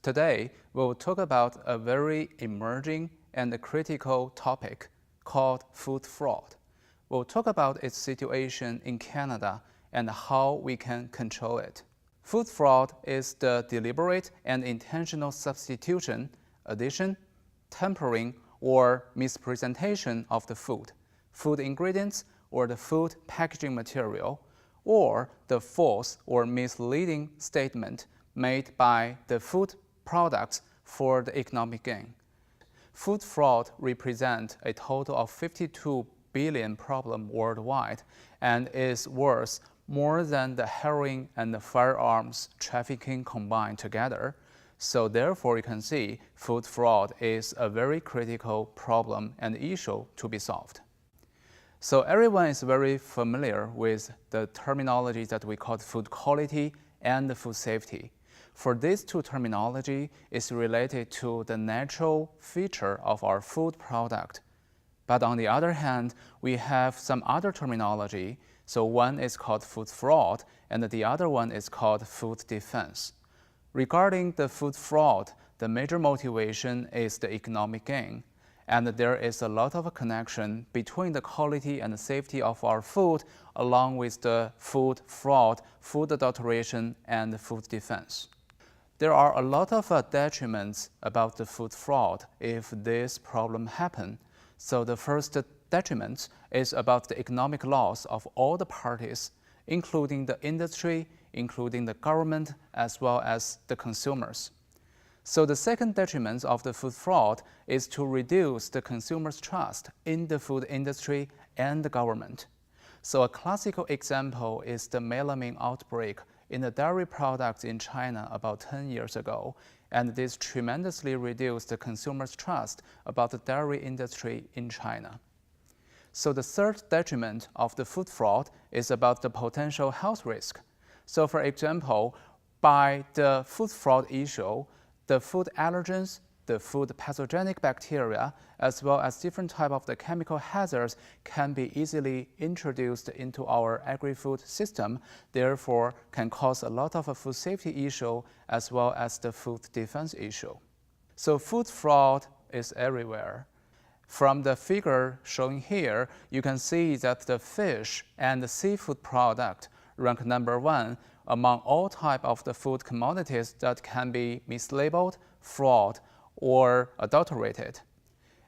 Today, we'll talk about a very emerging and critical topic called food fraud. We'll talk about its situation in Canada and how we can control it. Food fraud is the deliberate and intentional substitution, addition, tampering, or mispresentation of the food ingredients, or the food packaging material, or the false or misleading statement made by the food products for the economic gain. Food fraud represents a total of 52 billion problem worldwide and is worth more than the heroin and the firearms trafficking combined together. So therefore, you can see food fraud is a very critical problem and issue to be solved. So everyone is very familiar with the terminology that we call food quality and food safety. For these two terminology is related to the natural feature of our food product. But on the other hand, we have some other terminology. So one is called food fraud, and the other one is called food defense. Regarding the food fraud, the major motivation is the economic gain. And there is a lot of connection between the quality and the safety of our food, along with the food fraud, food adulteration, and food defense. There are a lot of detriments about the food fraud if this problem happens. So the first detriment is about the economic loss of all the parties, including the industry, including the government, as well as the consumers. So the second detriment of the food fraud is to reduce the consumer's trust in the food industry and the government. So a classical example is the melamine outbreak in the dairy products in China about 10 years ago, and this tremendously reduced the consumer's trust about the dairy industry in China. So the third detriment of the food fraud is about the potential health risk. So for example, by the food fraud issue, the food allergens, the food pathogenic bacteria, as well as different types of the chemical hazards can be easily introduced into our agri-food system, therefore can cause a lot of a food safety issue as well as the food defense issue. So food fraud is everywhere. From the figure shown here, you can see that the fish and the seafood product rank number 1 among all types of the food commodities that can be mislabeled, fraud, or adulterated.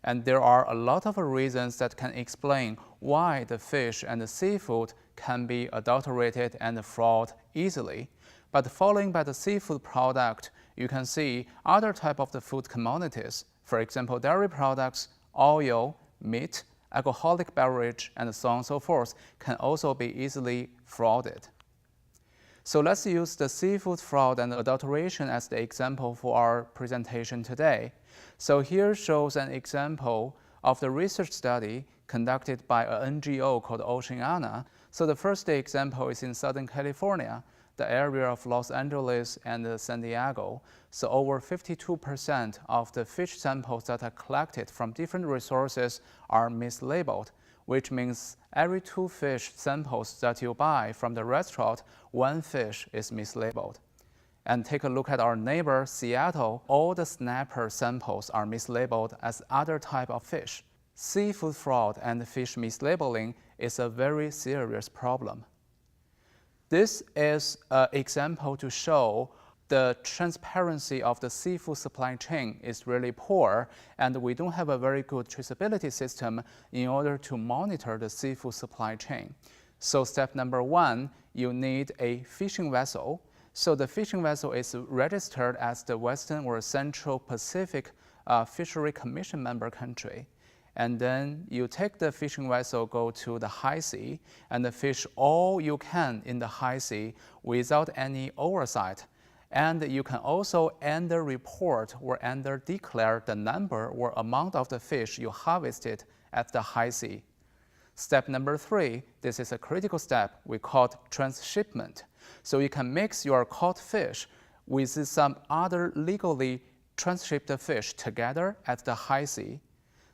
And there are a lot of reasons that can explain why the fish and the seafood can be adulterated and fraud easily. But following by the seafood product, you can see other type of the food commodities. For example, dairy products, oil, meat, alcoholic beverage, and so on and so forth can also be easily frauded. So let's use the seafood fraud and adulteration as the example for our presentation today. So here shows an example of the research study conducted by an NGO called Xiaonan. So the first example is in Southern California, the area of Los Angeles and San Diego. So over 52% of the fish samples that are collected from different resources are mislabeled, which means every 2 fish samples that you buy from the restaurant, 1 fish is mislabeled. And take a look at our neighbor, Seattle, all the snapper samples are mislabeled as other type of fish. Seafood fraud and fish mislabeling is a very serious problem. This is an example to show the transparency of the seafood supply chain is really poor, and we don't have a very good traceability system in order to monitor the seafood supply chain. So step number 1, you need a fishing vessel. So the fishing vessel is registered as the Western or Central Pacific Fishery Commission member country. And then you take the fishing vessel, go to the high sea, and fish all you can in the high sea without any oversight. And you can also either report or either declare the number or amount of the fish you harvested at the high sea. Step number 3, this is a critical step, we call it transshipment. So you can mix your caught fish with some other legally transshipped fish together at the high sea.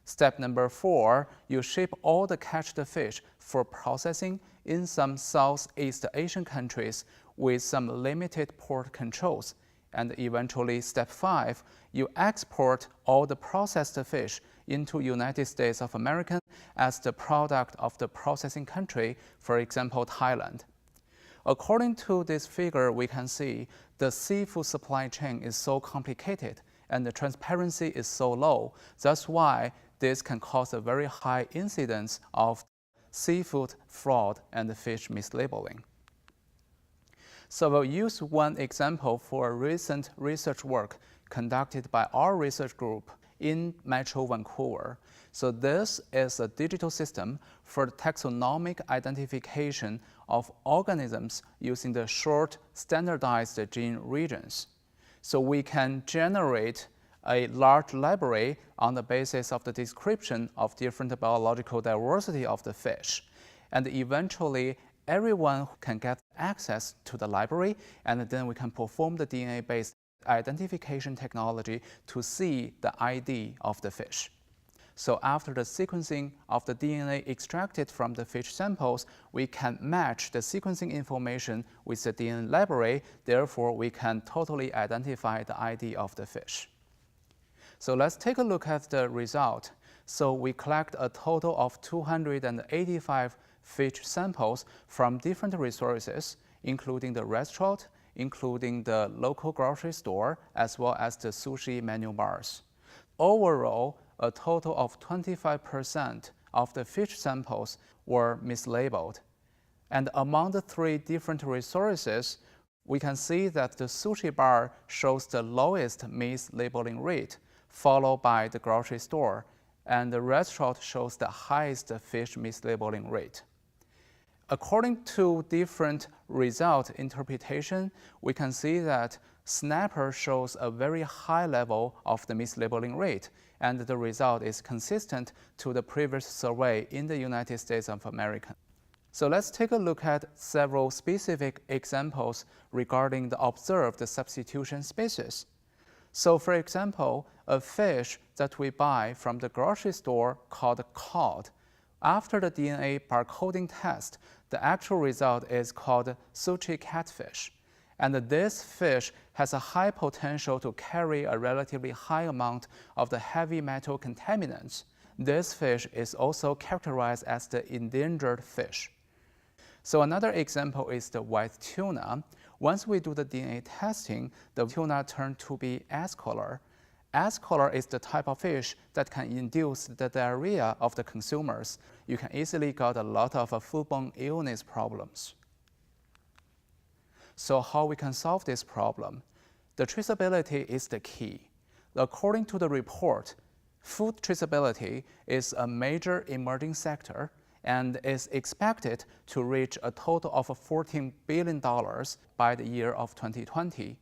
Step number 4, you ship all the catched fish for processing in some Southeast Asian countries with some limited port controls. And eventually, step 5, you export all the processed fish into United States of America as the product of the processing country, for example, Thailand. According to this figure, we can see the seafood supply chain is so complicated and the transparency is so low. That's why this can cause a very high incidence of seafood fraud and fish mislabeling. So we'll use one example for a recent research work conducted by our research group in Metro Vancouver. So this is a digital system for the taxonomic identification of organisms using the short standardized gene regions. So we can generate a large library on the basis of the description of different biological diversity of the fish. And eventually, everyone can get access to the library, and then we can perform the DNA-based identification technology to see the ID of the fish. So after the sequencing of the DNA extracted from the fish samples, we can match the sequencing information with the DNA library. Therefore, we can totally identify the ID of the fish. So let's take a look at the result. So we collect a total of 285 fish samples from different resources, including the restaurant, including the local grocery store, as well as the sushi menu bars. Overall, a total of 25% of the fish samples were mislabeled. And among the 3 different resources, we can see that the sushi bar shows the lowest mislabeling rate, followed by the grocery store, and the restaurant shows the highest fish mislabeling rate. According to different result interpretation, we can see that snapper shows a very high level of the mislabeling rate, and the result is consistent to the previous survey in the United States of America. So let's take a look at several specific examples regarding the observed substitution species. So for example, a fish that we buy from the grocery store called cod, after the DNA barcoding test, the actual result is called sushi catfish. And this fish has a high potential to carry a relatively high amount of the heavy metal contaminants. This fish is also characterized as the endangered fish. So another example is the white tuna. Once we do the DNA testing, the tuna turned to be ash color. Ash color is the type of fish that can induce the diarrhea of the consumers. You can easily get a lot of foodborne illness problems. So how we can solve this problem? The traceability is the key. According to the report, food traceability is a major emerging sector and is expected to reach a total of $14 billion by the year of 2020.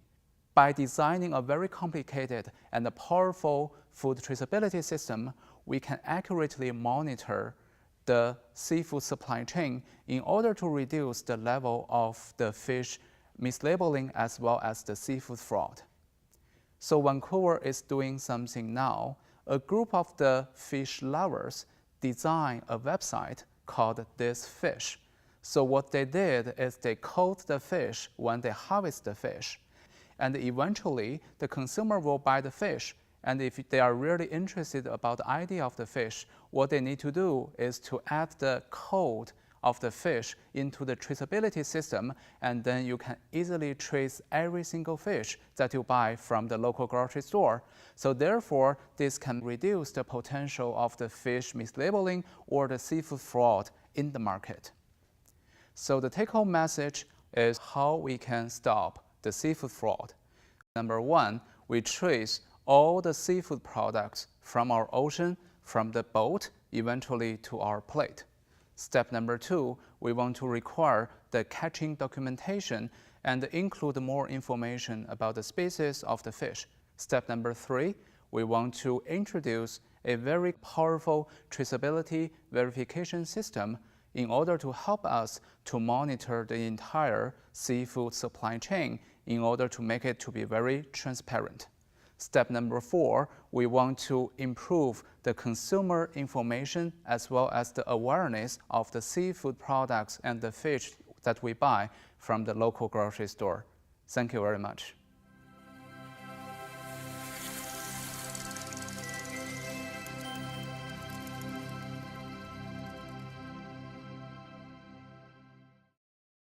By designing a very complicated and powerful food traceability system, we can accurately monitor the seafood supply chain in order to reduce the level of the fish mislabeling as well as the seafood fraud. So Vancouver is doing something now. A group of the fish lovers designed a website called This Fish. So what they did is they code the fish when they harvest the fish. And eventually, the consumer will buy the fish. And if they are really interested about the idea of the fish, what they need to do is to add the code of the fish into the traceability system, and then you can easily trace every single fish that you buy from the local grocery store. So therefore, this can reduce the potential of the fish mislabeling or the seafood fraud in the market. So the take-home message is how we can stop the seafood fraud. Number 1, we trace all the seafood products from our ocean, from the boat, eventually to our plate. Step number 2, we want to require the catching documentation and include more information about the species of the fish. Step number 3, we want to introduce a very powerful traceability verification system in order to help us to monitor the entire seafood supply chain in order to make it to be very transparent. Step number 4, we want to improve the consumer information as well as the awareness of the seafood products and the fish that we buy from the local grocery store. Thank you very much.